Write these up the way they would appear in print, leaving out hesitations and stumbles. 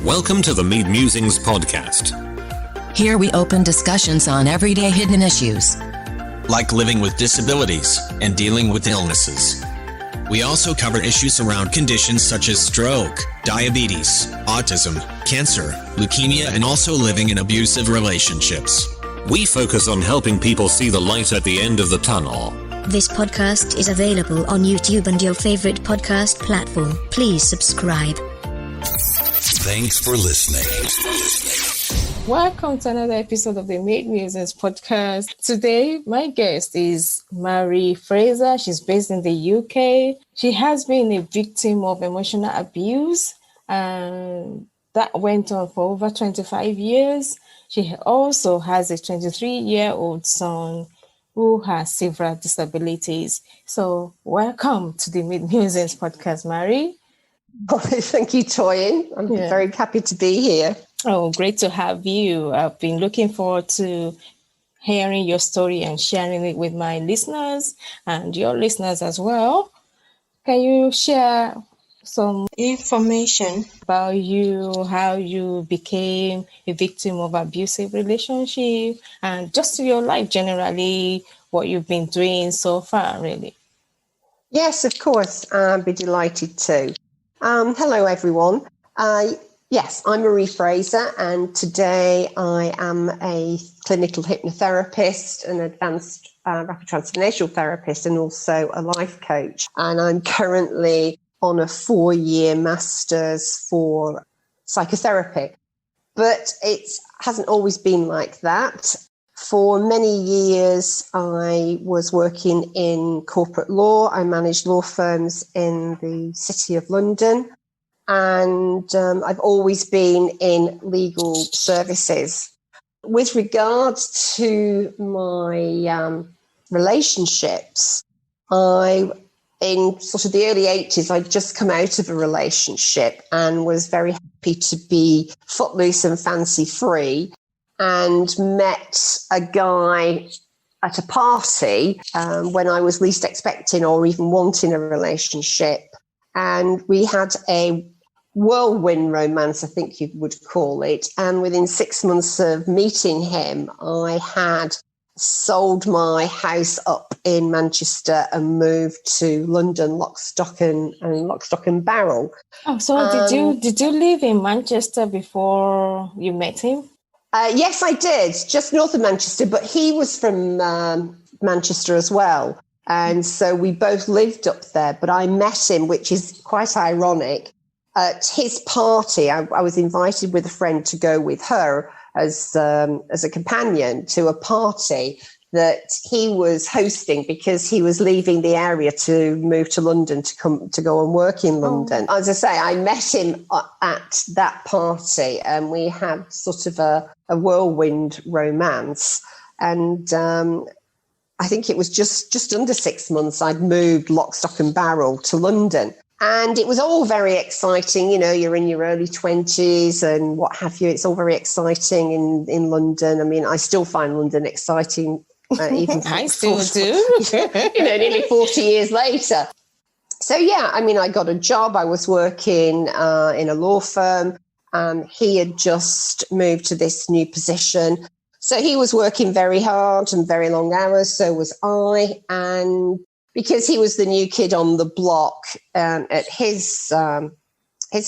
Welcome to the Mead Musings podcast. Here we open discussions on everyday hidden issues, like living with disabilities and dealing with illnesses. We also cover issues around conditions such as stroke, diabetes, autism, cancer, leukemia, and also living in abusive relationships. We focus on helping people see the light at the end of the tunnel. This podcast is available on YouTube and your favorite podcast platform. Please subscribe. Thanks for listening. Welcome to another episode of the Mead Musings podcast. Today, my guest is Marie Fraser. She's based in the UK. She has been a victim of emotional abuse, and that went on for over 25 years. She also has a 23-year-old son who has several disabilities. So welcome to the Mead Musings podcast, Marie. Oh, thank you, Toyin. I'm very happy to be here. Oh, great to have you. I've been looking forward to hearing your story and sharing it with my listeners and your listeners as well. Can you share some information about you, how you became a victim of abusive relationship, and just your life generally, what you've been doing so far, really? Yes, of course. I'd be delighted to. Hello, everyone. Yes, I'm Marie Fraser, and today I am a clinical hypnotherapist, an advanced rapid transformational therapist, and also a life coach. And I'm currently on a 4-year master's for psychotherapy. But it hasn't always been like that. For many years, I was working in corporate law. I managed law firms in the City of London. And I've always been in legal services. With regards to my relationships, in sort of the early 80s, I'd just come out of a relationship and was very happy to be footloose and fancy free, and met a guy at a party when I was least expecting or even wanting a relationship. And we had a whirlwind romance, I think you would call it. And within 6 months of meeting him, I had sold my house up in Manchester and moved to London, lock, stock and barrel. Oh, so did you live in Manchester before you met him? Yes, I did, just north of Manchester, but he was from Manchester as well. And so we both lived up there, but I met him, which is quite ironic, at his party. I was invited with a friend to go with her as a companion to a party that he was hosting because he was leaving the area to move to London to go and work in London. As I say, I met him at that party, and we had sort of a whirlwind romance. And I think it was just under 6 months I'd moved lock, stock and barrel to London. And it was all very exciting. You know, you're in your early 20s and what have you. It's all very exciting in London. I mean, I still find London exciting. Even I still do. Nearly 40 years later. So, yeah, I mean, I got a job. I was working in a law firm. He had just moved to this new position. So he was working very hard and very long hours. So was I. And because he was the new kid on the block at his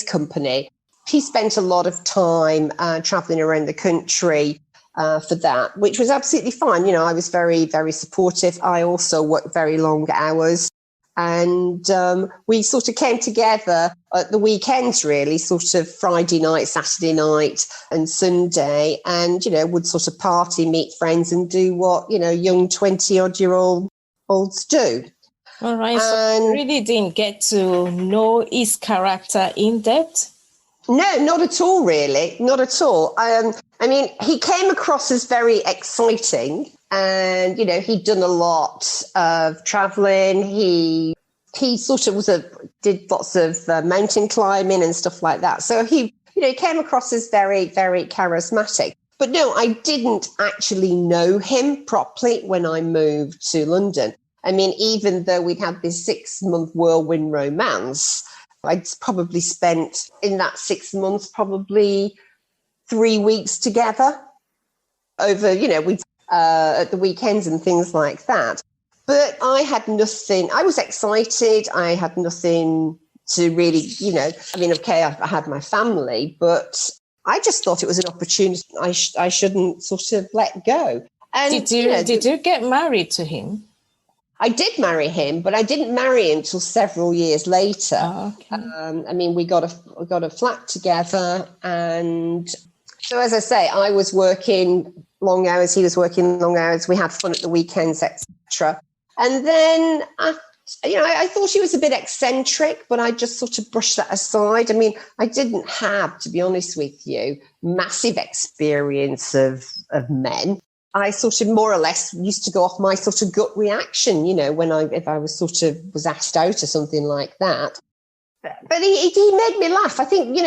company, he spent a lot of time traveling around the country for that, which was absolutely fine. You know, I was very, very supportive. I also worked very long hours. And we sort of came together at the weekends, really, sort of Friday night, Saturday night and Sunday, and, you know, would sort of party, meet friends and do what, you know, young 20-odd-year-olds do. All right. So you really didn't get to know his character in depth? No, not at all, really. Not at all. I mean, he came across as very exciting, and, you know, he'd done a lot of traveling. He sort of did lots of mountain climbing and stuff like that. So he, you know, came across as very, very charismatic. But no, I didn't actually know him properly when I moved to London. I mean, even though we'd had this 6-month whirlwind romance, I'd probably spent in that 6 months, probably 3 weeks together over, we at the weekends and things like that. But I had nothing. I was excited. I had nothing to really, okay, I had my family, but I just thought it was an opportunity I shouldn't sort of let go. And did you get married to him? I did marry him, but I didn't marry him until several years later. Oh, okay. We got a flat together, and so as I say, I was working long hours, he was working long hours. We had fun at the weekends, etc. And then, I thought he was a bit eccentric, but I just sort of brushed that aside. I mean, I didn't have, to be honest with you, massive experience of men. I sort of more or less used to go off my sort of gut reaction, if I was asked out or something like that. But he made me laugh. I think,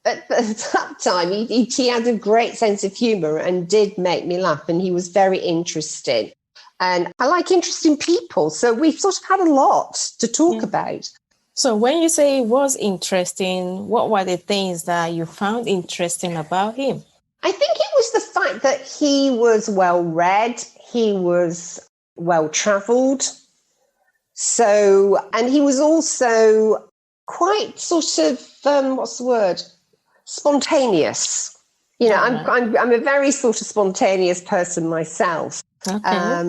at that time, he had a great sense of humour and did make me laugh, and he was very interesting. And I like interesting people, so we sort of had a lot to talk about. So when you say it was interesting, what were the things that you found interesting about him? I think it was the fact that he was well-read, he was well-travelled. So, and he was also quite sort of, spontaneous. I'm a very sort of spontaneous person myself. Okay. I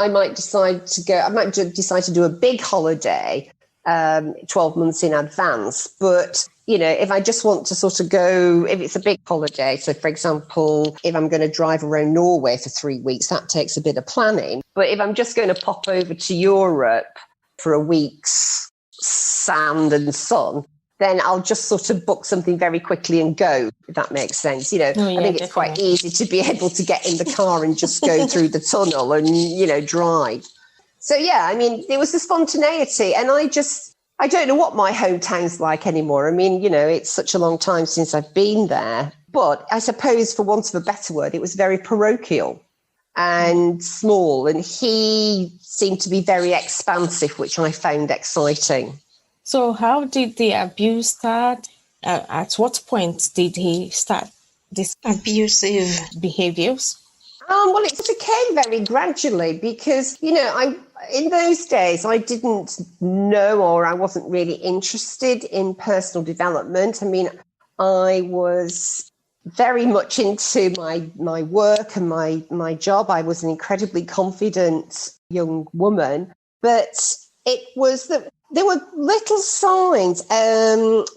might decide to do a big holiday 12 months in advance, but if I just want to sort of go, if it's a big holiday, so for example, if I'm going to drive around Norway for 3 weeks, that takes a bit of planning. But if I'm just going to pop over to Europe for a week's sand and sun, then I'll just sort of book something very quickly and go, if that makes sense. I think it's quite easy to be able to get in the car and just go through the tunnel and, drive. So, there was the spontaneity, and I don't know what my hometown's like anymore. It's such a long time since I've been there. But I suppose, for want of a better word, it was very parochial and small. And he seemed to be very expansive, which I found exciting. So how did the abuse start? At what point did he start these abusive behaviors? Well, it came very gradually because, in those days, I didn't know, or I wasn't really interested in personal development. I was very much into my work and my job. I was an incredibly confident young woman, but it was there were little signs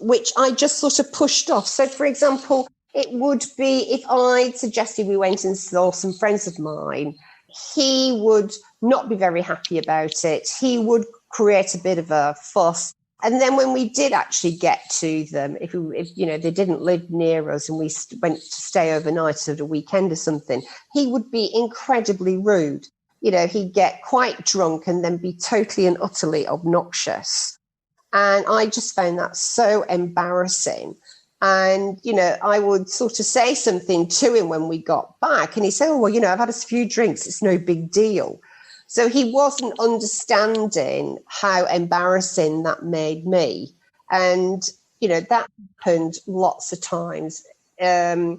which I just sort of pushed off. So, for example, it would be if I suggested we went and saw some friends of mine, he would not be very happy about it. He would create a bit of a fuss. And then when we did actually get to them, if they didn't live near us and we went to stay overnight at a weekend or something, he would be incredibly rude. He'd get quite drunk and then be totally and utterly obnoxious. And I just found that so embarrassing. And, I would sort of say something to him when we got back, and he'd say, oh, well, I've had a few drinks. It's no big deal. So he wasn't understanding how embarrassing that made me. And, that happened lots of times to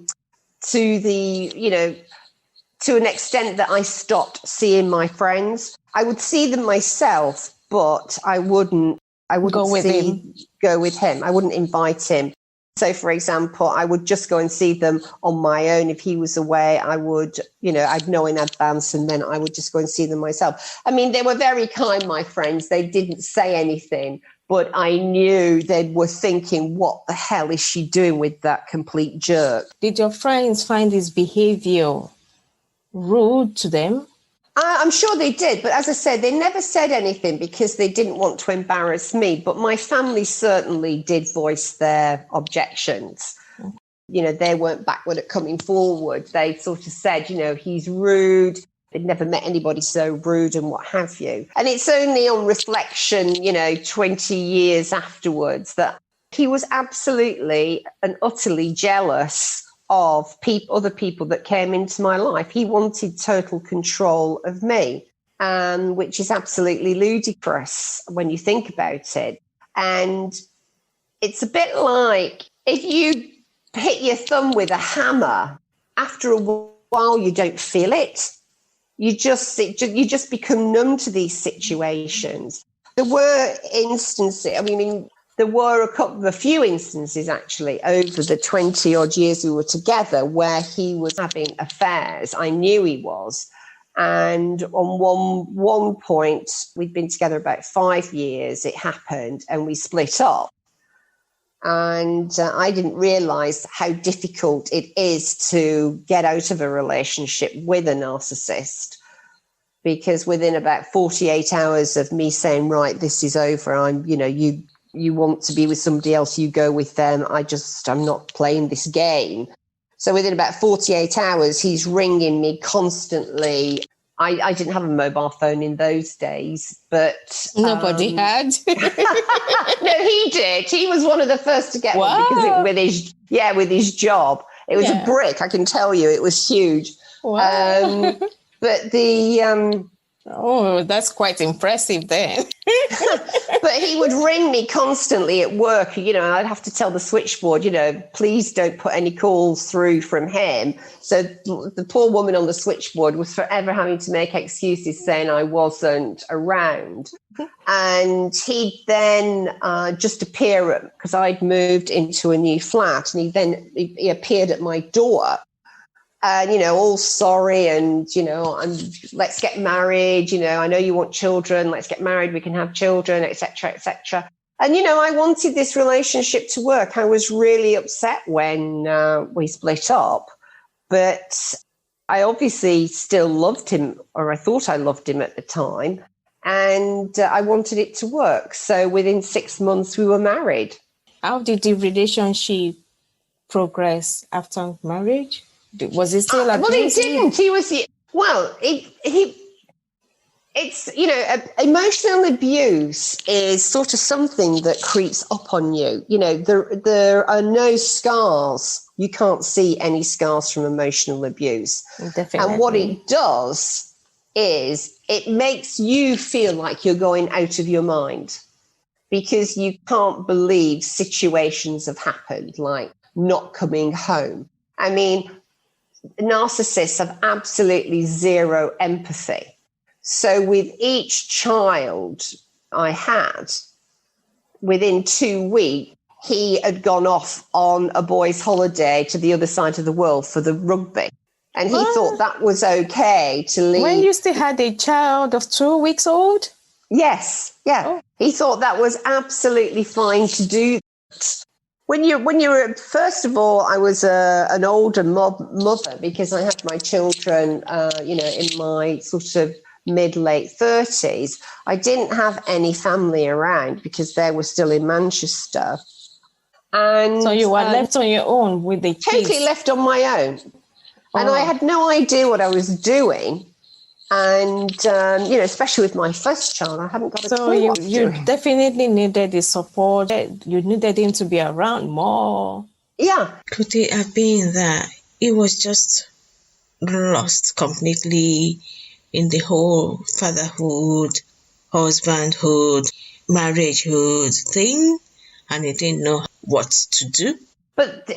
an extent that I stopped seeing my friends. I would see them myself, but I wouldn't go with him. I wouldn't invite him. So, for example, I would just go and see them on my own. If he was away, I would, I'd know in advance, and then I would just go and see them myself. They were very kind, my friends. They didn't say anything, but I knew they were thinking, what the hell is she doing with that complete jerk? Did your friends find his behavior rude to them? I'm sure they did, but as I said, they never said anything because they didn't want to embarrass me. But my family certainly did voice their objections. They weren't backward at coming forward. They sort of said, he's rude. They'd never met anybody so rude and what have you. And it's only on reflection, 20 years afterwards, that he was absolutely and utterly jealous of other people that came into my life. He wanted total control of me, which is absolutely ludicrous when you think about it. And it's a bit like if you hit your thumb with a hammer, after a while you don't feel it. You just become numb to these situations. There were instances, there were a few instances actually over the 20 odd years we were together where he was having affairs. I knew he was. And on one point, we'd been together about 5 years, it happened, and we split up. And I didn't realise how difficult it is to get out of a relationship with a narcissist, because within about 48 hours of me saying, right, this is over, you want to be with somebody else, you go with them, I'm not playing this game. So within about 48 hours, he's ringing me constantly. I didn't have a mobile phone in those days, but... Nobody had. No, he did. He was one of the first to get one because with his job. It was a brick, I can tell you. It was huge. Wow. But the... Oh, that's quite impressive then. But he would ring me constantly at work, and I'd have to tell the switchboard, please don't put any calls through from him. So the poor woman on the switchboard was forever having to make excuses saying I wasn't around. And he'd then just appear, because I'd moved into a new flat, and he appeared at my door. And, all sorry, and, let's get married, I know you want children, let's get married, we can have children, etc., etc. And, I wanted this relationship to work. I was really upset when we split up, but I obviously still loved him, or I thought I loved him at the time, and I wanted it to work. So within 6 months, we were married. How did the relationship progress after marriage? Was it still abusive? Well, he didn't. He was it's emotional abuse is sort of something that creeps up on you. There are no scars. You can't see any scars from emotional abuse. Definitely. And what it does is it makes you feel like you're going out of your mind, because you can't believe situations have happened, like not coming home. Narcissists have absolutely zero empathy. So with each child I had, within 2 weeks, he had gone off on a boys' holiday to the other side of the world for the rugby. And he thought that was okay to leave. When you still had a child of 2 weeks old? Yes, yeah. Oh. He thought that was absolutely fine to do that. When you were, first of all, I was an older mother, because I had my children, in my sort of mid-late 30s. I didn't have any family around because they were still in Manchester. And so you were left on your own with the kids? Totally left on my own. Oh. And I had no idea what I was doing. And, especially with my first child, I hadn't got a clue. So you definitely needed the support. You needed him to be around more. Yeah. Could it have been that he was just lost completely in the whole fatherhood, husbandhood, marriagehood thing, and he didn't know what to do? But,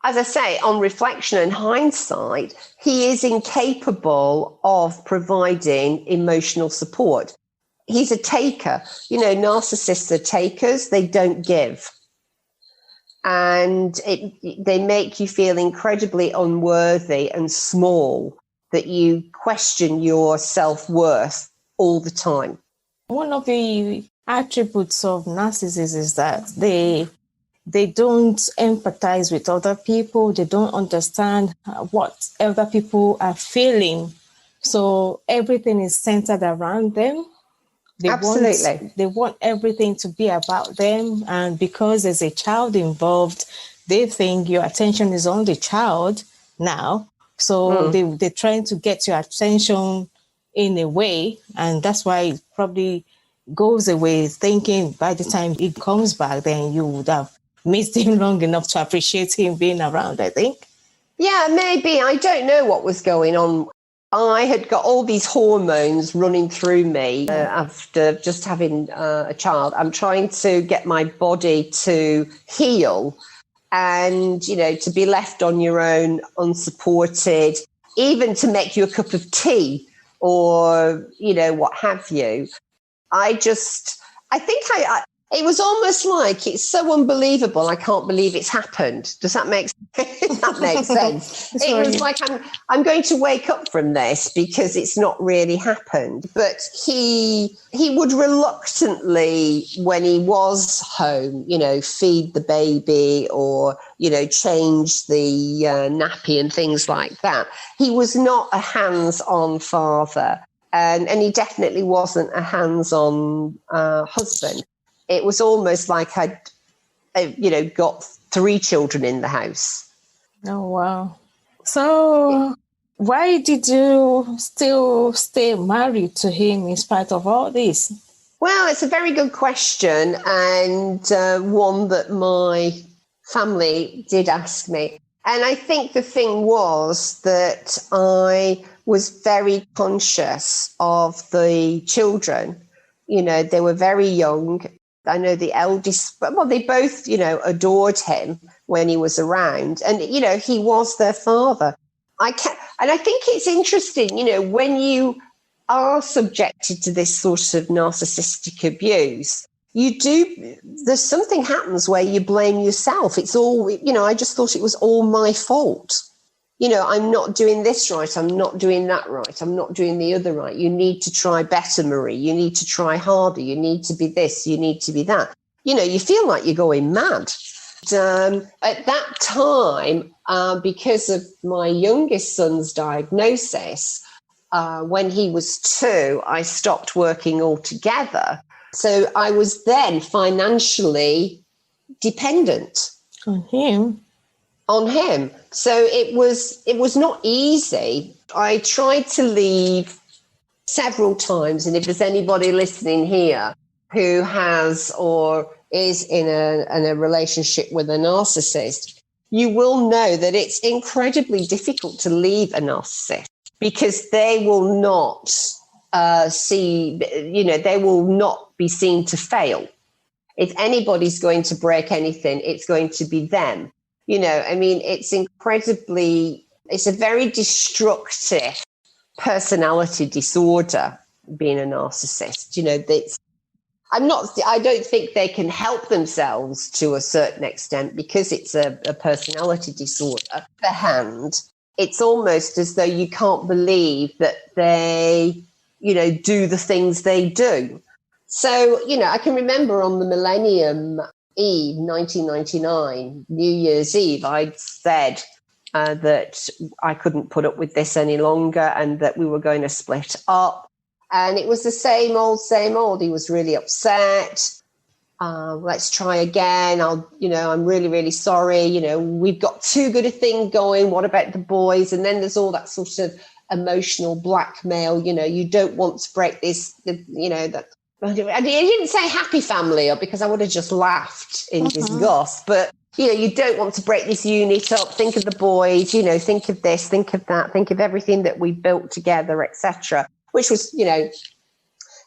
as I say, on reflection and hindsight, he is incapable of providing emotional support. He's a taker. Narcissists are takers. They don't give. And they make you feel incredibly unworthy and small, that you question your self-worth all the time. One of the attributes of narcissists is that they don't empathize with other people. They don't understand what other people are feeling. So everything is centered around them. They want everything to be about them. And because there's a child involved, they think your attention is on the child now. So they're trying to get your attention in a way. And that's why it probably goes away, thinking by the time it comes back, then you would have missed him long enough to appreciate him being around, I think. Yeah, maybe. I don't know what was going on. I had got all these hormones running through me after just having a child. I'm trying to get my body to heal and, you know, to be left on your own, unsupported, even to make you a cup of tea or, you know, what have you. It was almost like it's so unbelievable. I can't believe it's happened. Does that make sense? That makes sense. It was like I'm going to wake up from this because it's not really happened. But he would reluctantly, when he was home, you know, feed the baby or, you know, change the nappy and things like that. He was not a hands-on father, and he definitely wasn't a hands-on husband. It was almost like I'd, you know, got 3 children in the house. Oh, wow. So why did you still stay married to him in spite of all this? Well, it's a very good question, and one that my family did ask me. And I think the thing was that I was very conscious of the children. You know, they were very young. I know the eldest, well, they both, you know, adored him when he was around. And, you know, he was their father. And I think it's interesting, you know, when you are subjected to this sort of narcissistic abuse, there's something happens where you blame yourself. It's all, you know, I just thought it was all my fault. You know, I'm not doing this right. I'm not doing that right. I'm not doing the other right. You need to try better, Marie. You need to try harder. You need to be this. You need to be that. You know, you feel like you're going mad. At that time, because of my youngest son's diagnosis, when he was 2, I stopped working altogether. So I was then financially dependent on him. So it was not easy. I tried to leave several times. And if there's anybody listening here who has or is in a relationship with a narcissist, you will know that it's incredibly difficult to leave a narcissist because they will not they will not be seen to fail. If anybody's going to break anything, it's going to be them. You know, I mean, it's a very destructive personality disorder, being a narcissist. You know, I don't think they can help themselves to a certain extent because it's a personality disorder. On the other hand, it's almost as though you can't believe that they, you know, do the things they do. So, you know, I can remember on the Millennium Eve, 1999, New Year's Eve, I'd said that I couldn't put up with this any longer and that we were going to split up. And it was the same old, same old. He was really upset. Let's try again. I'm really, really sorry. You know, we've got too good a thing going. What about the boys? And then there's all that sort of emotional blackmail. You know, you don't want to break this, you know, that. I didn't say happy family because I would have just laughed in disgust. But, you know, you don't want to break this unit up. Think of the boys, you know, think of this, think of that, think of everything that we built together, etc. Which was, you know,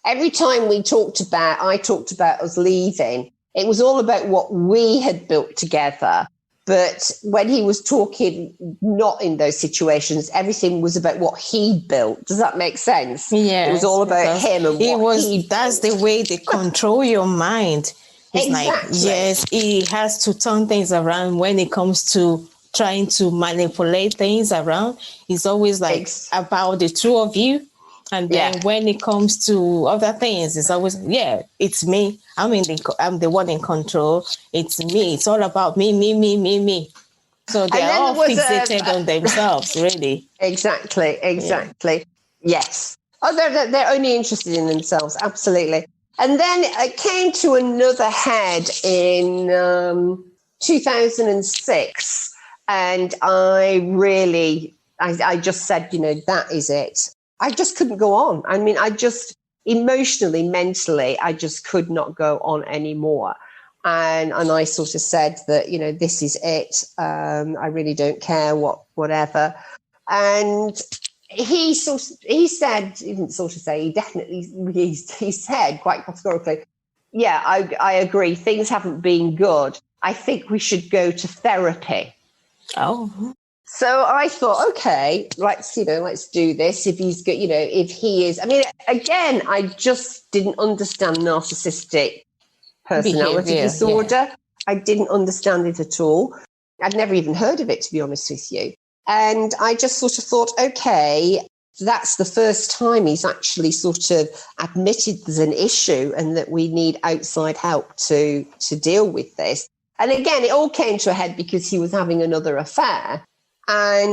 every time I talked about us leaving, it was all about what we had built together. But when he was talking, not in those situations, everything was about what he built. Does that make sense? Yeah. It was all about him and what he That's the way they control your mind. It's exactly. like, yes, he has to turn things around when it comes to trying to manipulate things around. It's always like about the two of you. And then when it comes to other things, it's always, it's me. I'm the one in control. It's me. It's all about me. So they're all fixated on themselves, really. Exactly. Yeah. Yes. Oh, they're only interested in themselves. Absolutely. And then it came to another head in 2006. And I just said, you know, that is it. I just couldn't go on. I mean, I just emotionally, mentally, I just could not go on anymore. And I sort of said that, you know, this is it. I really don't care whatever. And he said quite categorically, yeah, I agree, things haven't been good. I think we should go to therapy. Oh. So I thought, okay, let's do this. If he's good, if he is, I mean, again, I just didn't understand narcissistic personality Behavior, disorder. I didn't understand it at all. I'd never even heard of it, to be honest with you. And I just sort of thought, okay, that's the first time he's actually sort of admitted there's an issue and that we need outside help to deal with this. And again, it all came to a head because he was having another affair. I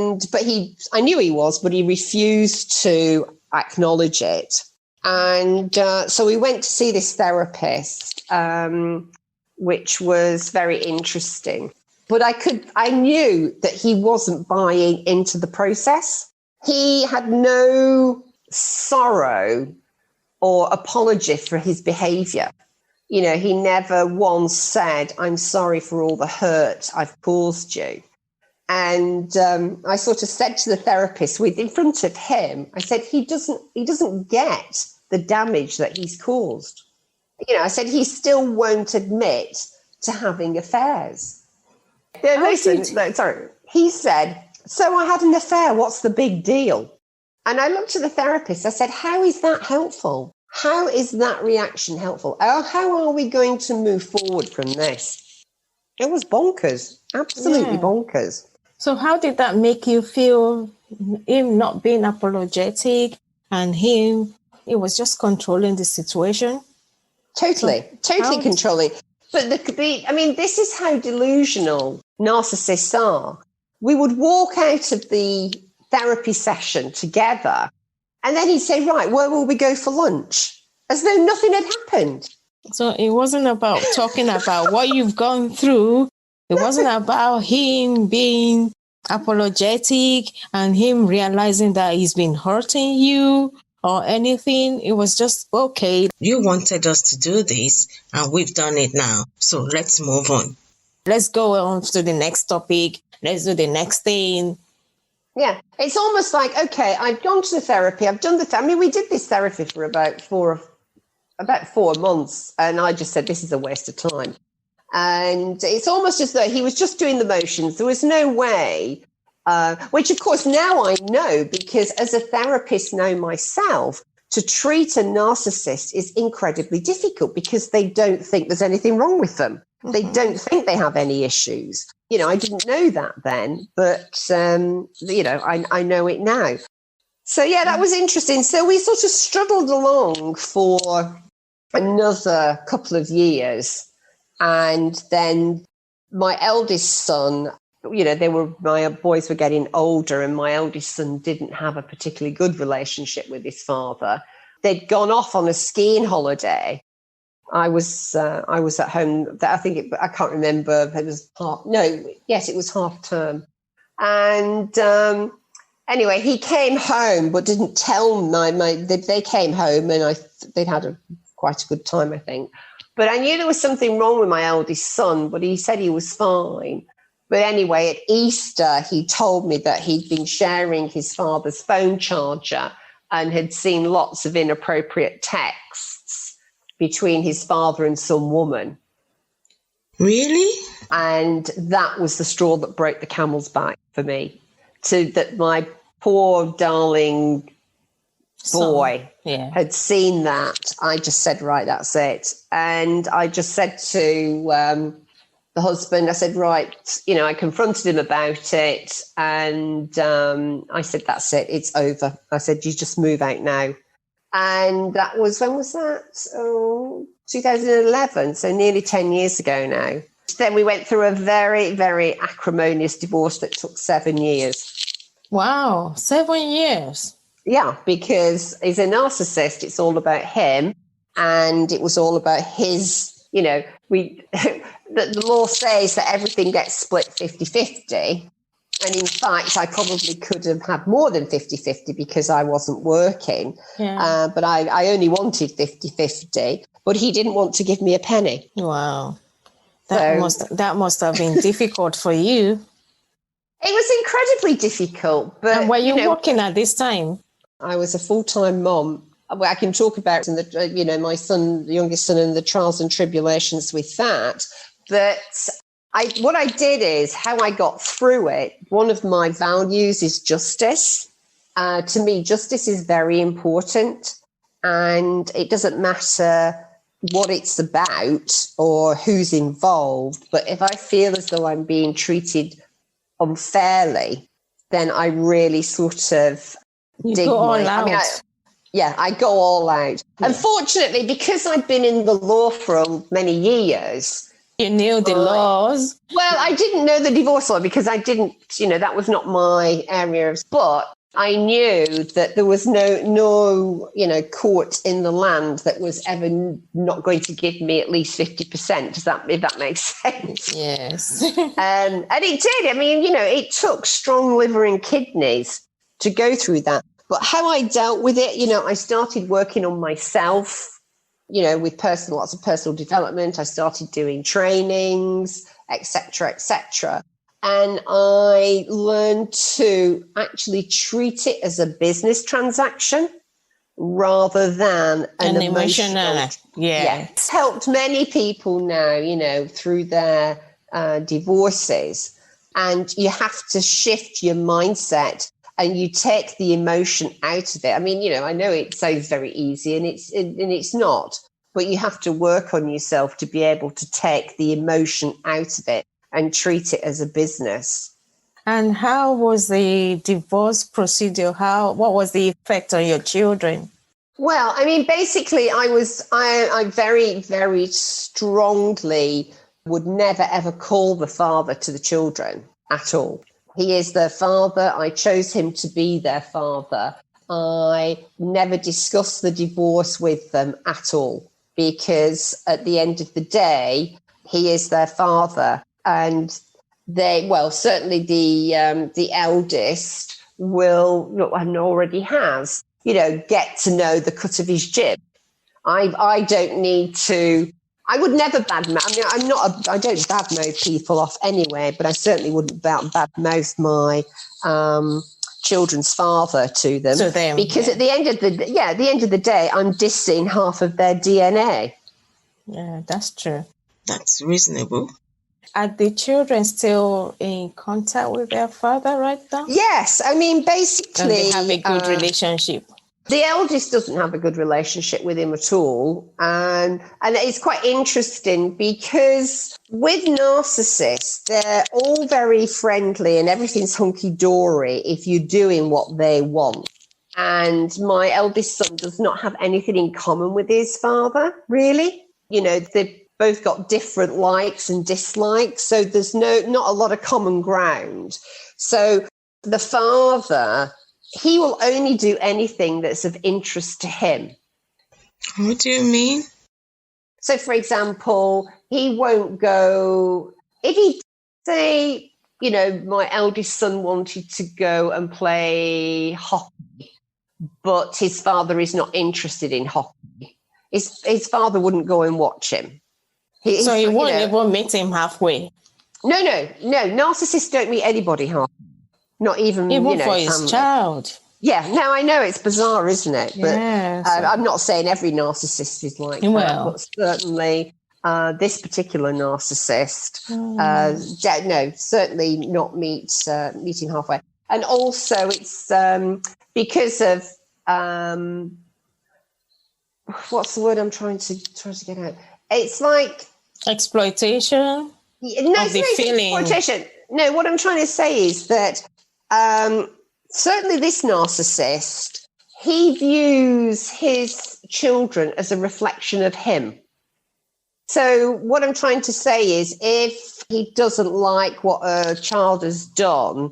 knew he was, but he refused to acknowledge it. And so we went to see this therapist, which was very interesting. But I knew that he wasn't buying into the process. He had no sorrow or apology for his behavior. He never once said, I'm sorry for all the hurt I've caused you. And I sort of said to the therapist in front of him, I said, he doesn't get the damage that he's caused. I said, he still won't admit to having affairs. He said, so I had an affair, what's the big deal? And I looked at the therapist, I said, how is that helpful? How is that reaction helpful? How are we going to move forward from this? It was bonkers, absolutely bonkers. So how did that make you feel, him not being apologetic and he was just controlling the situation? Totally controlling. But this is how delusional narcissists are. We would walk out of the therapy session together and then he'd say, right, where will we go for lunch? As though nothing had happened. So it wasn't about talking about what you've gone through. It wasn't about him being apologetic and him realizing that he's been hurting you or anything. It was just, okay. You wanted us to do this and we've done it now. So let's move on. Let's go on to the next topic. Let's do the next thing. Yeah, it's almost like, okay, I've gone to the therapy. I've done we did this therapy for about 4 months. And I just said, this is a waste of time. And it's almost as though he was just doing the motions. There was no way, which of course now I know, because as a therapist now myself, to treat a narcissist is incredibly difficult because they don't think there's anything wrong with them. Mm-hmm. They don't think they have any issues. I didn't know that then, but, I know it now. So, yeah, that was interesting. So we sort of struggled along for another couple of years. And then my eldest son, my boys were getting older and my eldest son didn't have a particularly good relationship with his father. They'd gone off on a skiing holiday. I was at home. I can't remember. It was it was half term. And anyway, he came home, but didn't tell they came home and they'd had quite a good time, I think. But I knew there was something wrong with my eldest son, but he said he was fine. But anyway, at Easter, he told me that he'd been sharing his father's phone charger and had seen lots of inappropriate texts between his father and some woman. Really? And that was the straw that broke the camel's back for me. That my poor darling boy had seen that. I just said, right, that's it. And I just said to the husband, I said, right, I confronted him about it. And I said, that's it, it's over. I said, you just move out now. And that was, when was that? 2011, so nearly 10 years ago now. Then we went through a very, very acrimonious divorce that took 7 years. Wow, 7 years. Yeah, because he's a narcissist. It's all about him. And it was all about his, the law says that everything gets split 50-50. And in fact, I probably could have had more than 50-50 because I wasn't working. Yeah. But I only wanted 50-50. But he didn't want to give me a penny. Wow. That must have been difficult for you. It was incredibly difficult. But And were you working at this time? I was a full-time mom. I can talk about my son, the youngest son, and the trials and tribulations with that. But what I did is how I got through it. One of my values is justice. To me, justice is very important, and it doesn't matter what it's about or who's involved. But if I feel as though I'm being treated unfairly, then I really sort of dig go all I go all out. Yeah. Unfortunately, because I've been in the law for many years. You knew the laws? Well, I didn't know the divorce law because I didn't, that was not my area of, but I knew that there was no court in the land that was ever not going to give me at least 50%. If that makes sense? Yes. And it did. I mean, it took strong liver and kidneys to go through that. But how I dealt with it, I started working on myself, with lots of personal development. I started doing trainings, etc., etc. And I learned to actually treat it as a business transaction rather than an emotional. Yeah. It's helped many people now, through their divorces. And you have to shift your mindset and you take the emotion out of it. I mean, I know it sounds very easy and it's not, but you have to work on yourself to be able to take the emotion out of it and treat it as a business. And how was the divorce procedure? What was the effect on your children? Well, I mean, basically, I very, very strongly would never, ever call the father to the children at all. He is their father. I chose him to be their father. I never discussed the divorce with them at all because at the end of the day, he is their father. And certainly the eldest will, and already has, get to know the cut of his jib. I don't need to. I would never badmouth. I mean, I don't badmouth people off anyway, but I certainly wouldn't badmouth my children's father to them. Because at the end of the day, I'm dissing half of their DNA. Yeah, that's true. That's reasonable. Are the children still in contact with their father right now? Yes. I mean, basically... And they have a good relationship. The eldest doesn't have a good relationship with him at all. And it's quite interesting because with narcissists, they're all very friendly and everything's hunky-dory if you're doing what they want. And my eldest son does not have anything in common with his father, really. They've both got different likes and dislikes. So there's not a lot of common ground. So the father... he will only do anything that's of interest to him. What do you mean? So, for example, he won't go... If he say, my eldest son wanted to go and play hockey, but his father is not interested in hockey, his father wouldn't go and watch him. So he won't even meet him halfway? No. Narcissists don't meet anybody halfway. Not even for his family. child. Yeah, no, I know it's bizarre, isn't it? But yes. I'm not saying every narcissist is like that, but certainly this particular narcissist, certainly not meeting halfway. And also, it's because of what's the word I'm trying to get out? It's like exploitation. No, it's feeling. Exploitation. No, what I'm trying to say is that. Certainly this narcissist, he views his children as a reflection of him. So what I'm trying to say is if he doesn't like what a child has done,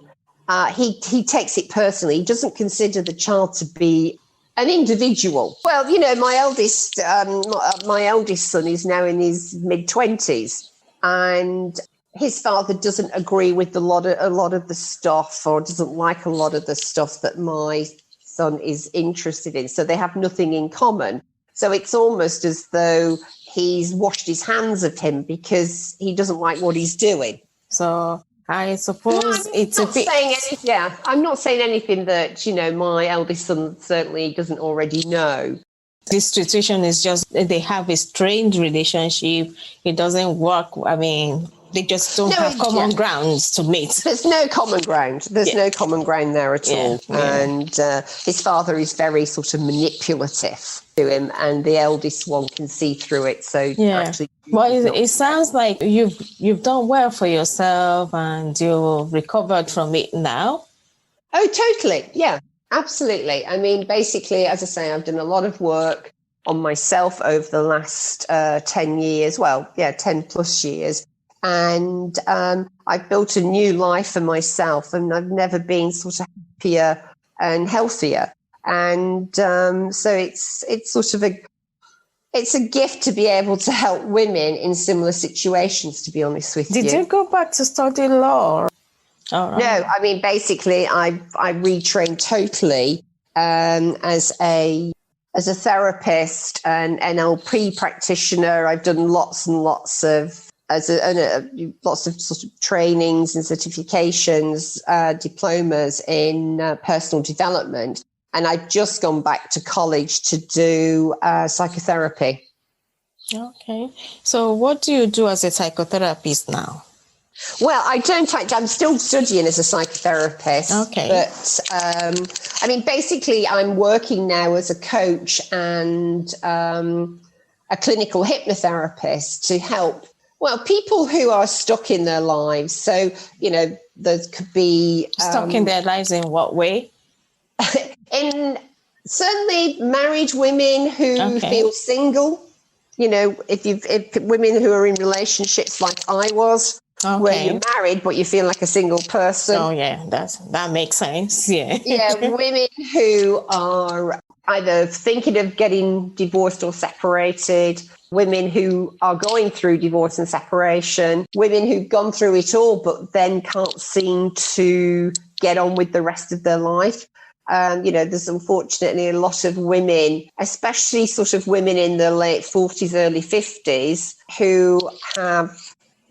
he takes it personally. He doesn't consider the child to be an individual. Well, my eldest son is now in his mid-20s and his father doesn't agree with a lot of the stuff or doesn't like a lot of the stuff that my son is interested in. So they have nothing in common. So it's almost as though he's washed his hands of him because he doesn't like what he's doing. So I suppose it's a bit... I'm not saying anything that, my eldest son certainly doesn't already know. This situation is just, they have a strained relationship. It doesn't work. I mean, they just don't have common grounds to meet. There's no common ground. There's no common ground there at all. Yeah. And his father is very sort of manipulative to him, and the eldest one can see through it. So actually, well, it sounds like you've done well for yourself, and you're recovered from it now. Oh, totally. Yeah. Absolutely. I mean, basically, as I say, I've done a lot of work on myself over the last 10 years. Well, 10 plus years. And I've built a new life for myself, and I've never been sort of happier and healthier. And so it's sort of it's a gift to be able to help women in similar situations, to be honest with you. Did you go back to study law? Oh, right. No, I mean, basically, I retrained totally as a therapist and NLP practitioner. I've done lots and lots of lots of sort of trainings and certifications, diplomas in personal development, and I've just gone back to college to do psychotherapy. Okay, so what do you do as a psychotherapist now? Well, I'm still studying as a psychotherapist. Okay. But, I mean, basically, I'm working now as a coach and a clinical hypnotherapist to help, people who are stuck in their lives. So, there could be... stuck in their lives in what way? In certainly married women who feel single. If women who are in relationships like I was, where you're married but you feel like a single person. Oh yeah, that makes sense. Yeah. Yeah, women who are either thinking of getting divorced or separated, women who are going through divorce and separation, women who've gone through it all but then can't seem to get on with the rest of their life. There's unfortunately a lot of women, especially sort of women in their late 40s, early 50s, who have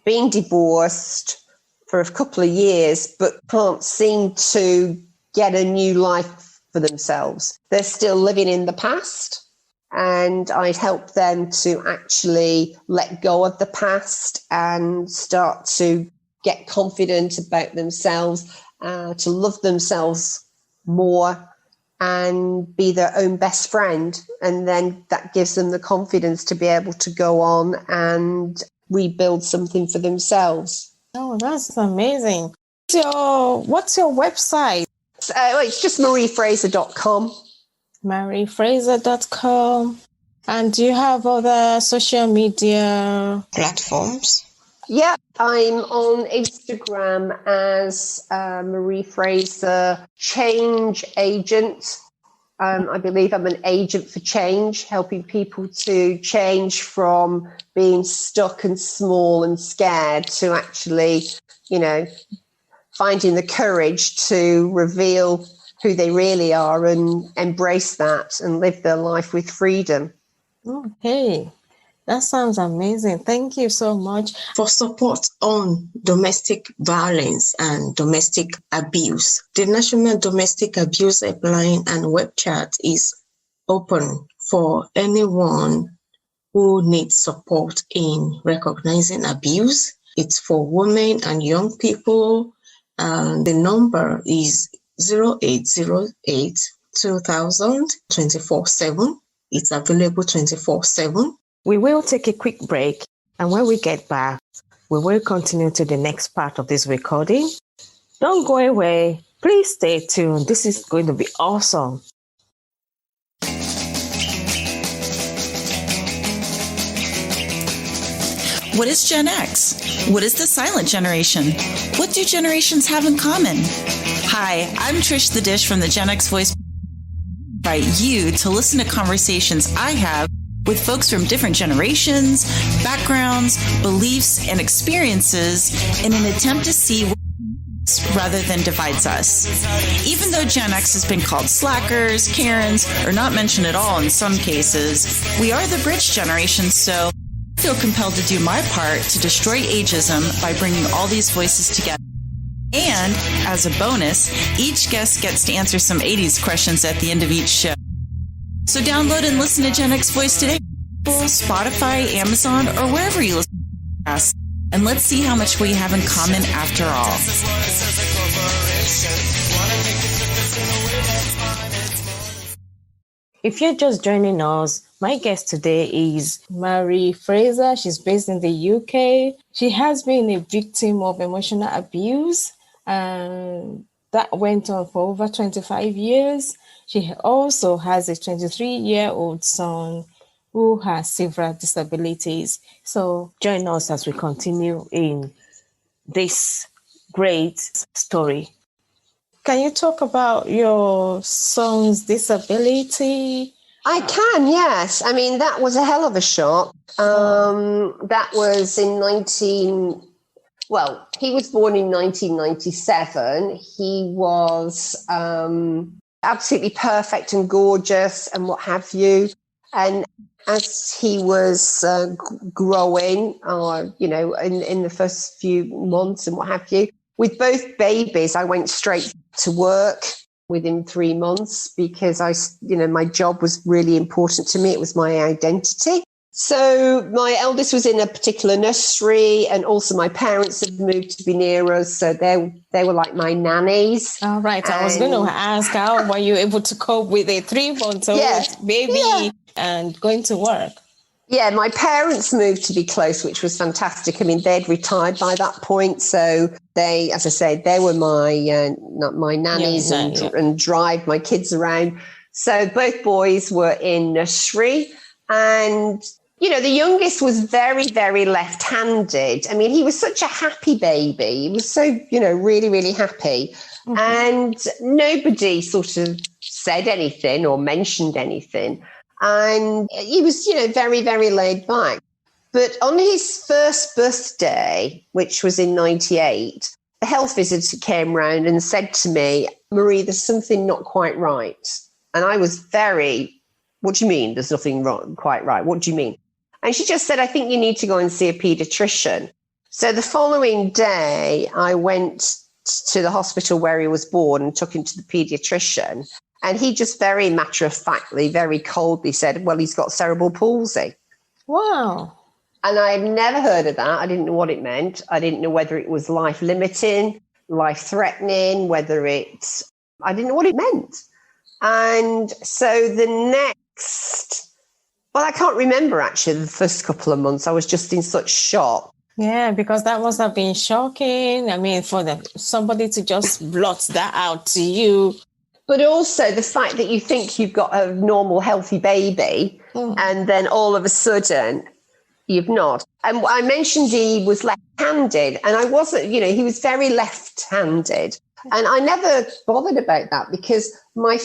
been divorced for a couple of years but can't seem to get a new life for themselves. They're still living in the past, and I'd help them to actually let go of the past and start to get confident about themselves, to love themselves more and be their own best friend. And then that gives them the confidence to be able to go on and rebuild something for themselves. Oh, that's amazing. What's your website? It's just mariefraser.com. mariefraser.com. And do you have other social media platforms? Yeah, I'm on Instagram as Marie Fraser Change Agent. I believe I'm an agent for change, helping people to change from being stuck and small and scared to actually, finding the courage to reveal who they really are and embrace that and live their life with freedom. Okay. That sounds amazing. Thank you so much. For support on domestic violence and domestic abuse, the National Domestic Abuse Helpline and web chat is open for anyone who needs support in recognizing abuse. It's for women and young people. And the number is 0808 2000 24/7. It's available 24/7. We will take a quick break, and when we get back, we will continue to the next part of this recording. Don't go away. Please stay tuned. This is going to be awesome. What is Gen X? What is the silent generation? What do generations have in common? Hi, I'm Trish the Dish from the Gen X Voice. I invite you to listen to conversations I have with folks from different generations, backgrounds, beliefs, and experiences in an attempt to see what rather than divides us. Even though Gen X has been called slackers, Karens, or not mentioned at all in some cases, we are the bridge generation, so I feel compelled to do my part to destroy ageism by bringing all these voices together. And as a bonus, each guest gets to answer some 80s questions at the end of each show. So download and listen to Gen X Voice today, Spotify, Amazon, or wherever you listen to podcasts. And let's see how much we have in common after all. If you're just joining us, my guest today is Marie Fraser. She's based in the UK. She has been a victim of emotional abuse, and that went on for over 25 years. She also has a 23-year-old son who has several disabilities. So join us as we continue in this great story. Can you talk about your son's disability? I can, yes. I mean, that was a hell of a shock. That was in he was born in 1997. He was absolutely perfect and gorgeous and what have you. And as he was growing, in the first few months and what have you, with both babies, I went straight to work within 3 months because my job was really important to me. It was my identity. So my eldest was in a particular nursery, and also my parents had moved to be near us. So they were like my nannies. All right. I was going to ask, how were you able to cope with a 3-month-old baby and going to work? Yeah, my parents moved to be close, which was fantastic. I mean, they'd retired by that point. So they, as I say, they were my nannies and drive my kids around. So both boys were in nursery. And, the youngest was very, very left-handed. I mean, he was such a happy baby. He was so, really, really happy. Mm-hmm. And nobody sort of said anything or mentioned anything. And he was, very, very laid back. But on his first birthday, which was in 98, the health visitor came round and said to me, Marie, there's something not quite right. And I was what do you mean there's nothing quite right? What do you mean? And she just said, I think you need to go and see a paediatrician. So the following day, I went to the hospital where he was born and took him to the paediatrician. And he just very matter-of-factly, very coldly said, well, he's got cerebral palsy. Wow. And I had never heard of that. I didn't know what it meant. I didn't know whether it was life-limiting, life-threatening, I didn't know what it meant. And so the next, I can't remember actually the first couple of months. I was just in such shock. Yeah, because that must have been shocking. I mean, for somebody to just blot that out to you. But also the fact that you think you've got a normal, healthy baby, and then all of a sudden you've not. And I mentioned he was left-handed, and I wasn't, he was very left-handed. And I never bothered about that because my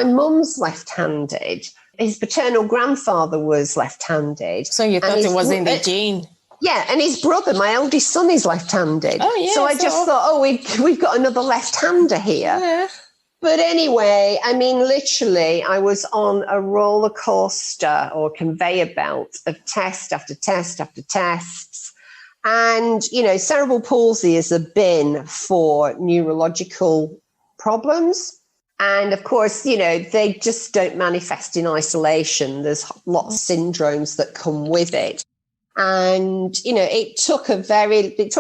mum's left-handed. His paternal grandfather was left-handed. So you thought it was in the gene? Yeah, and his brother, my eldest son, is left-handed. Oh, yeah. So I just thought, we've got another left-hander here. Yeah. But anyway, I mean, literally, I was on a roller coaster or conveyor belt of test after test after tests. And, cerebral palsy is a bin for neurological problems. And of course, they just don't manifest in isolation. There's lots of syndromes that come with it. And, it took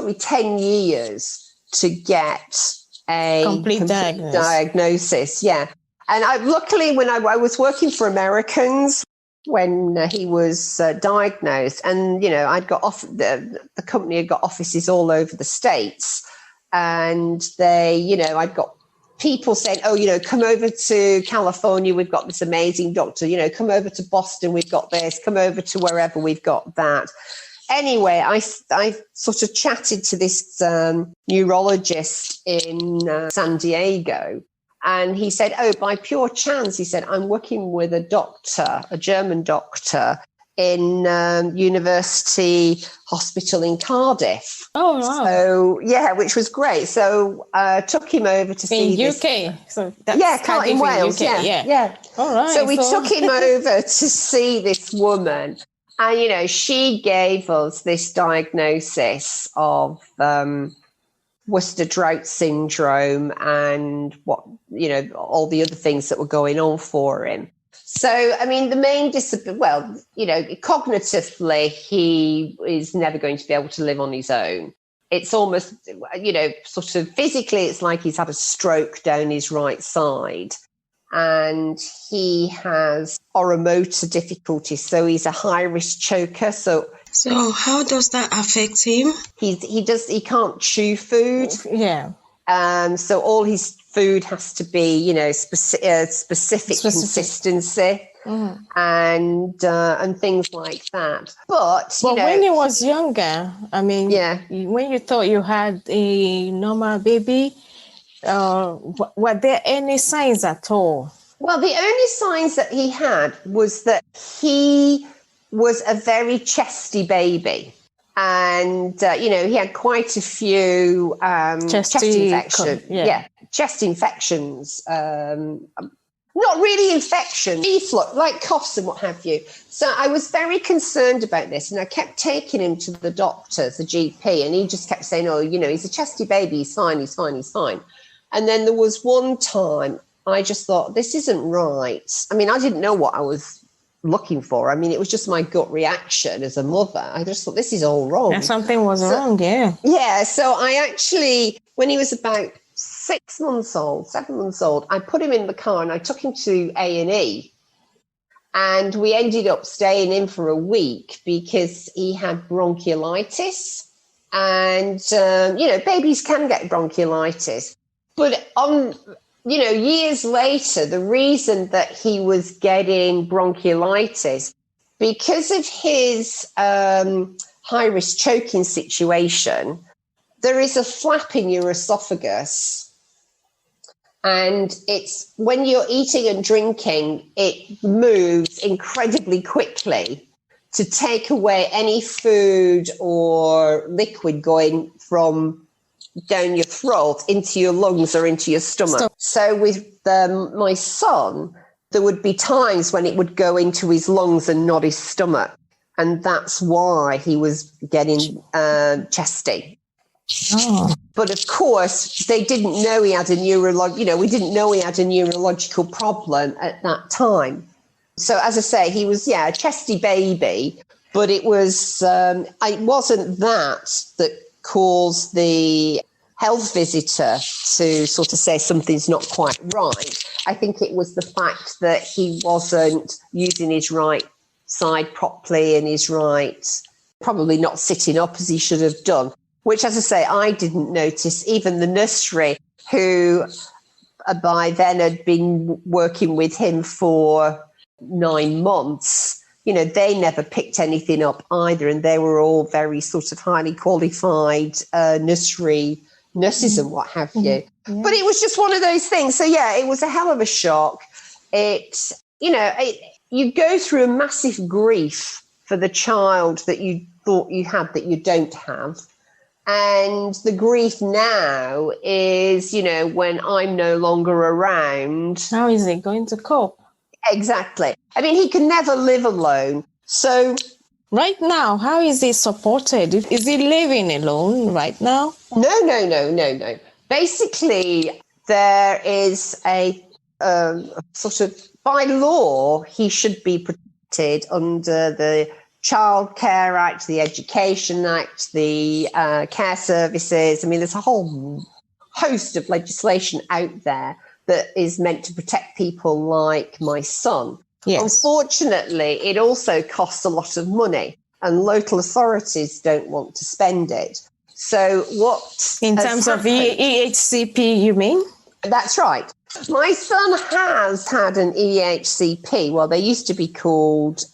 me 10 years to get a complete diagnosis. Yeah. And luckily when I was working for Americans when he was diagnosed, and, I'd got the company had got offices all over the States, and I'd got people saying, come over to California, we've got this amazing doctor, come over to Boston, we've got this, come over to wherever, we've got that. Anyway, I sort of chatted to this neurologist in San Diego, and he said, by pure chance, he said, I'm working with a German doctor in University Hospital in Cardiff. Oh, wow. So, yeah, which was great. So I took him over to see in UK. So that's in Wales. UK. Yeah. All right. So we took him over to see this woman. And, she gave us this diagnosis of Worcester drought syndrome and all the other things that were going on for him. So, I mean, the main cognitively, he is never going to be able to live on his own. It's almost, sort of physically, it's like he's had a stroke down his right side. And he has oromotor difficulties, so he's a high-risk choker. So how does that affect him? He can't chew food. Yeah. So all his food has to be, specific consistency. And things like that. But when he was younger, I mean, when you thought you had a normal baby, were there any signs at all? Well, the only signs that he had was that he was a very chesty baby. And, he had quite a few chest infections. Chest infections. Not really infection, reflux, like coughs and what have you. So I was very concerned about this, and I kept taking him to the doctors, the GP, and he just kept saying, he's a chesty baby, he's fine. And then there was one time I just thought, this isn't right. I mean, I didn't know what I was looking for. I mean, it was just my gut reaction as a mother. I just thought, this is all wrong. Yeah, something was wrong, yeah. Yeah, so I actually, when he was about 7 months old, I put him in the car and I took him to A&E, and we ended up staying in for a week because he had bronchiolitis, and babies can get bronchiolitis, but years later, the reason that he was getting bronchiolitis, because of his high-risk choking situation, there is a flap in your esophagus. And it's when you're eating and drinking, it moves incredibly quickly to take away any food or liquid going from down your throat into your lungs or into your stomach. So with my son, there would be times when it would go into his lungs and not his stomach. And that's why he was getting chesty. Oh. But of course, they didn't know he had a we didn't know he had a neurological problem at that time. So as I say, he was, a chesty baby, but it wasn't that caused the health visitor to sort of say something's not quite right. I think it was the fact that he wasn't using his right side properly and his right, probably not sitting up as he should have done. Which, as I say, I didn't notice. Even the nursery, who by then had been working with him for 9 months, they never picked anything up either. And they were all very sort of highly qualified nurses and what have you. Yeah. But it was just one of those things. So, it was a hell of a shock. You go through a massive grief for the child that you thought you had that you don't have. And the grief now is, when I'm no longer around. How is he going to cope? Exactly. I mean, he can never live alone. So right now, how is he supported? Is he living alone right now? No. Basically, there is a sort of, by law, he should be protected under the Child Care Act, the Education Act, the Care Services. I mean, there's a whole host of legislation out there that is meant to protect people like my son. Yes. Unfortunately, it also costs a lot of money, and local authorities don't want to spend it. So what... In terms of EHCP, you mean? That's right. My son has had an EHCP. Well, they used to be called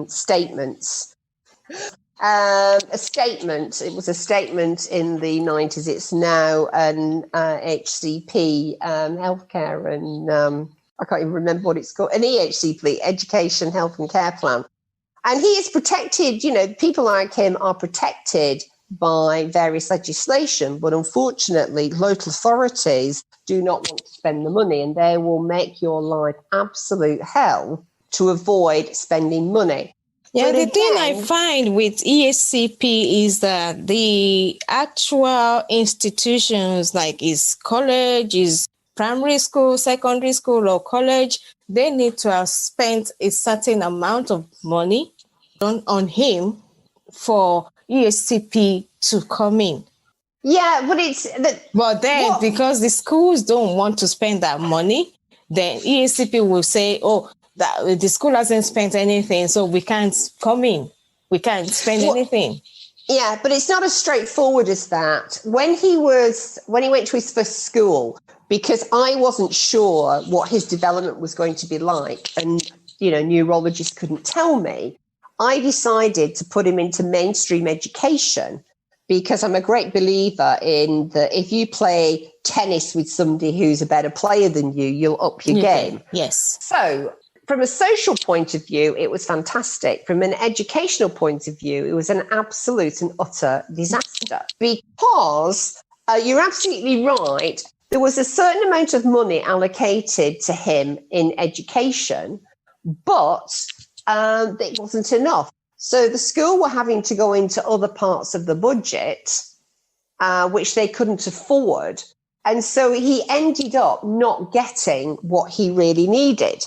statements. A statement. It was a statement in the 90s. It's now an HCP, healthcare, and I can't even remember what it's called. An EHCP, Education, Health and Care Plan. And he is protected. People like him are protected by various legislation, but unfortunately, local authorities do not want to spend the money, and they will make your life absolute hell to avoid spending money. Yeah, But the thing I again, find with EHCP is that the actual institutions, like is college, is primary school, secondary school, or college, they need to have spent a certain amount of money on him for EHCP to come in. yeah, but But then, what? because the schools don't want to spend that money, then EHCP will say, oh, that the school hasn't spent anything, so we can't come in. We can't spend anything. Yeah, but it's not as straightforward as that. When he went to his first school, because I wasn't sure what his development was going to be like, and neurologists couldn't tell me, I decided to put him into mainstream education, because I'm a great believer in that if you play tennis with somebody who's a better player than you, you'll up your game. Yes. So from a social point of view, it was fantastic. From an educational point of view, it was an absolute and utter disaster, because you're absolutely right. There was a certain amount of money allocated to him in education, but it wasn't enough. So the school were having to go into other parts of the budget, which they couldn't afford. And so he ended up not getting what he really needed.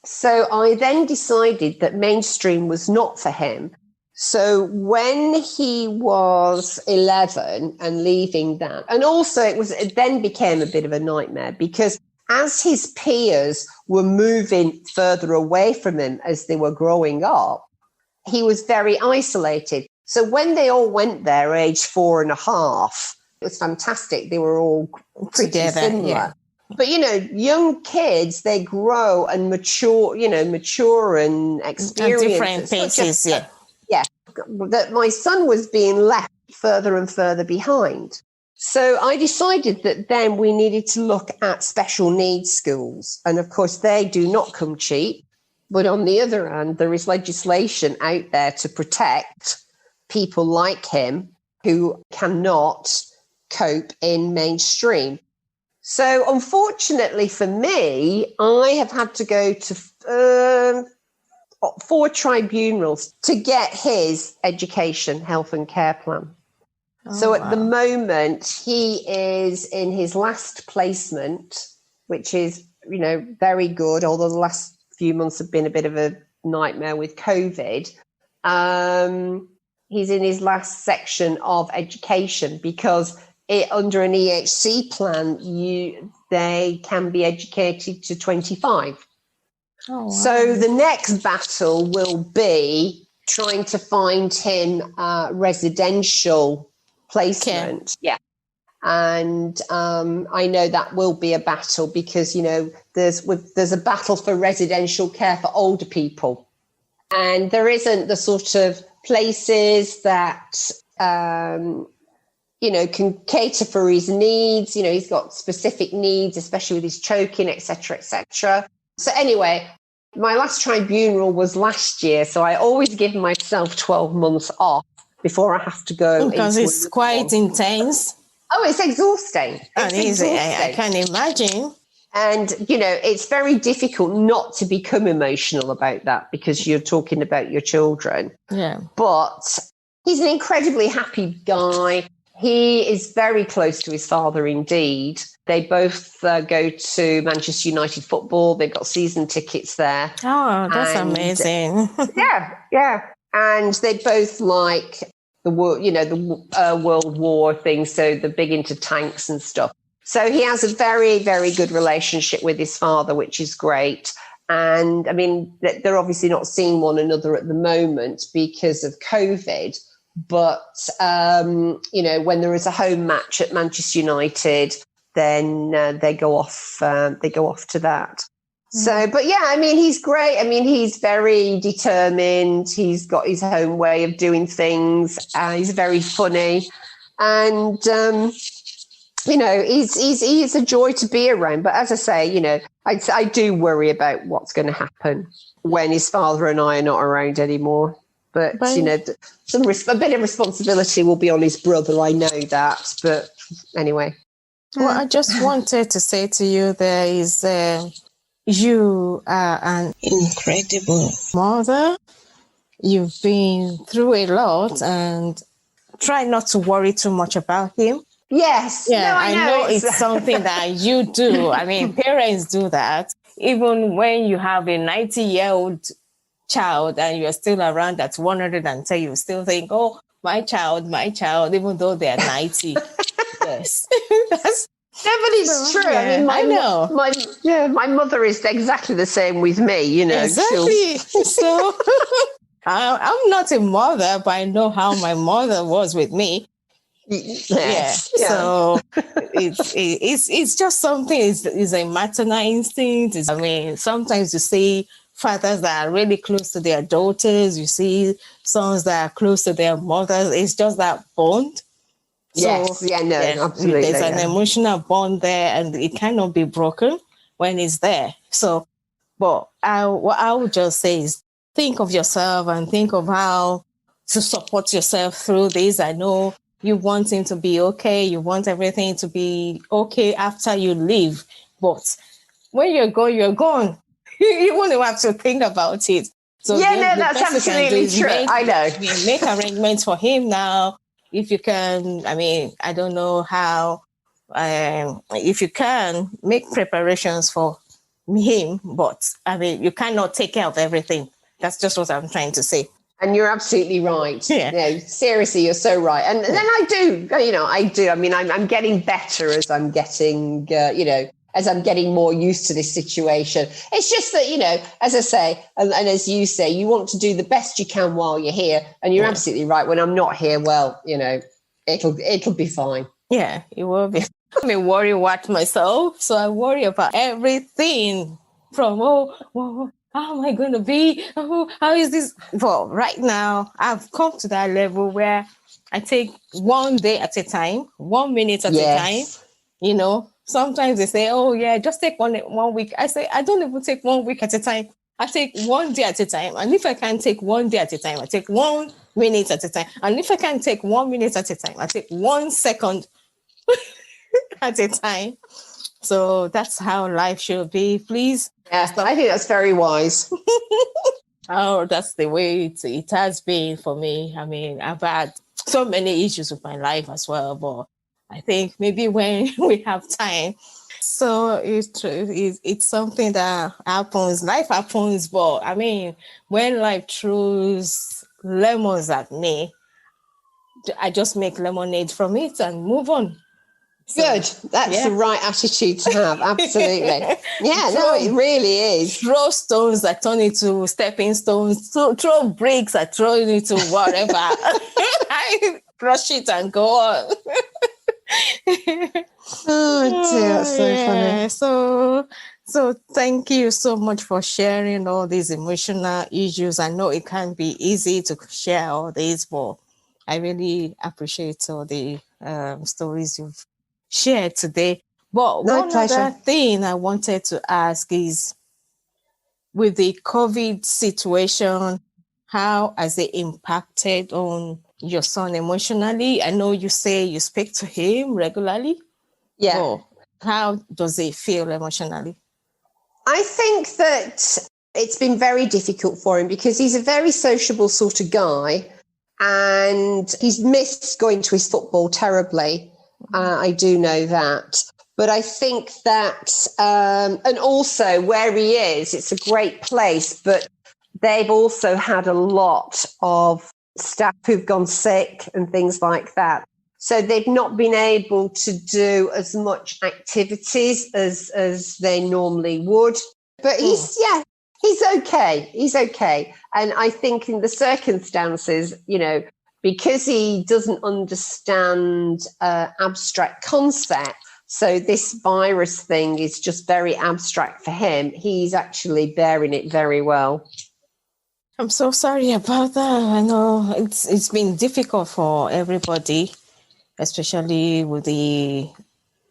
So I then decided that mainstream was not for him. So when he was 11 and leaving that, and also it then became a bit of a nightmare, because as his peers were moving further away from him as they were growing up, he was very isolated. So when they all went there, age 4.5, it was fantastic. They were all pretty Together, similar. yeah. But, young kids, they grow and mature and experience. At different paces, yeah. Yeah. That my son was being left further and further behind. So I decided that then we needed to look at special needs schools. And of course, they do not come cheap. But on the other hand, there is legislation out there to protect people like him who cannot cope in mainstream. So unfortunately for me, I have had to go to 4 tribunals to get his education, health and care plan. So at the moment, he is in his last placement, which is, very good, although the last few months have been a bit of a nightmare with COVID. He's in his last section of education, because under an EHC plan, they can be educated to 25. Oh, wow. So the next battle will be trying to find him residential placement. Okay. Yeah. And I know that will be a battle, because, there's a battle for residential care for older people. And there isn't the sort of places that, can cater for his needs. He's got specific needs, especially with his choking, et cetera, et cetera. So anyway, my last tribunal was last year. So I always give myself 12 months off before I have to go. Because it's quite intense. Oh, it's exhausting. I can imagine. And, it's very difficult not to become emotional about that, because you're talking about your children. Yeah. But he's an incredibly happy guy. He is very close to his father indeed. They both go to Manchester United football. They've got season tickets there. Oh, that's amazing. Yeah. And they both like the World War thing, so they're big into tanks and stuff. So he has a very, very good relationship with his father, which is great. And I mean, they're obviously not seeing one another at the moment because of COVID. But, when there is a home match at Manchester United, then they go off to that. So, but yeah, I mean, he's great. I mean, he's very determined. He's got his own way of doing things. He's very funny. And, he's a joy to be around. But as I say, I do worry about what's going to happen when his father and I are not around anymore. But a bit of responsibility will be on his brother. I know that. But anyway. Well, I just wanted to say to you, there is you are an incredible mother. you've been through a lot, and try not to worry too much about him. Yes. Yeah, No, I know it's something that you do. I mean, parents do that. Even when you have a 90-year-old child and you're still around at 110, you still think, oh, my child, even though they're 90. Yes. That's No, but it's true. Yeah, I mean, I know. my mother is exactly the same with me, you know. Exactly. So I'm not a mother, but I know how my mother was with me. Yes. Yeah. So it's just something. It's a maternal instinct. I mean, sometimes you see fathers that are really close to their daughters. You see sons that are close to their mothers. It's just that bond. Yes. So, Absolutely. There's an emotional bond there, and it cannot be broken when it's there. So, but what I would just say is think of yourself and think of how to support yourself through this. I know you want him to be okay. You want everything to be okay after you leave. But when you're gone, you're gone. You won't even have to think about it. So that's absolutely true. I know. Make arrangements for him now. If you can, I mean, I don't know how, if you can make preparations for him, but I mean, you cannot take care of everything. That's just what I'm trying to say. And you're absolutely right. Yeah. No, seriously, you're so right. And then I do. I mean, I'm getting better as I'm getting, as I'm getting more used to this situation. It's just that, as I say, and as you say, you want to do the best you can while you're here. And you're absolutely right. When I'm not here, well, it'll be fine. Yeah, it will be. I'm a worry what myself. So I worry about everything from, how am I going to be? Oh, how is this? Well, right now, I've come to that level where I take one day at a time, 1 minute at a time. Sometimes they say, oh, yeah, just take one week. I say, I don't even take 1 week at a time. I take 1 day at a time. And if I can't take 1 day at a time, I take 1 minute at a time. And if I can't take 1 minute at a time, I take 1 second at a time. So that's how life should be. Please. Yeah, I think that's very wise. Oh, that's the way it has been for me. I mean, I've had so many issues with my life as well, but I think maybe when we have time. So it's something that happens. Life happens, but I mean, when life throws lemons at me, I just make lemonade from it and move on. Good. That's the right attitude to have. Absolutely. It really is. Throw stones that turn into stepping stones. Throw bricks that turn into whatever. I crush it and go on. Oh dear, that's so funny. So thank you so much for sharing all these emotional issues. I know it can be easy to share all these, but I really appreciate all the stories you've shared today. But one other thing I wanted to ask is, with the COVID situation, how has it impacted on your son emotionally? I know you say you speak to him regularly. Yeah. But how does he feel emotionally? I think that it's been very difficult for him because he's a very sociable sort of guy, and he's missed going to his football terribly. I do know that. But I think that, and also where he is, it's a great place, but they've also had a lot of staff who've gone sick and things like that. So they've not been able to do as much activities as they normally would. But he's okay. He's okay. And I think in the circumstances, because he doesn't understand abstract concept, so this virus thing is just very abstract for him, he's actually bearing it very well. I'm so sorry about that. I know it's been difficult for everybody, especially with the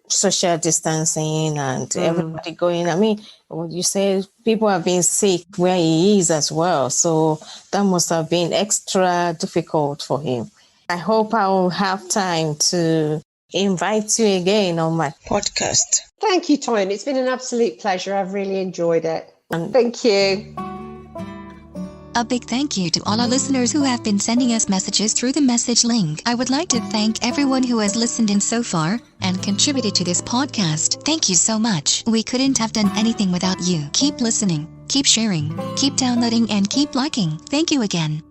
social distancing and everybody going. I mean, what you say, people have been sick where he is as well. So that must have been extra difficult for him. I hope I will have time to invite you again on my podcast. Thank you, Toyin. It's been an absolute pleasure. I've really enjoyed it. Thank you. A big thank you to all our listeners who have been sending us messages through the message link. I would like to thank everyone who has listened in so far and contributed to this podcast. Thank you so much. We couldn't have done anything without you. Keep listening, keep sharing, keep downloading, and keep liking. Thank you again.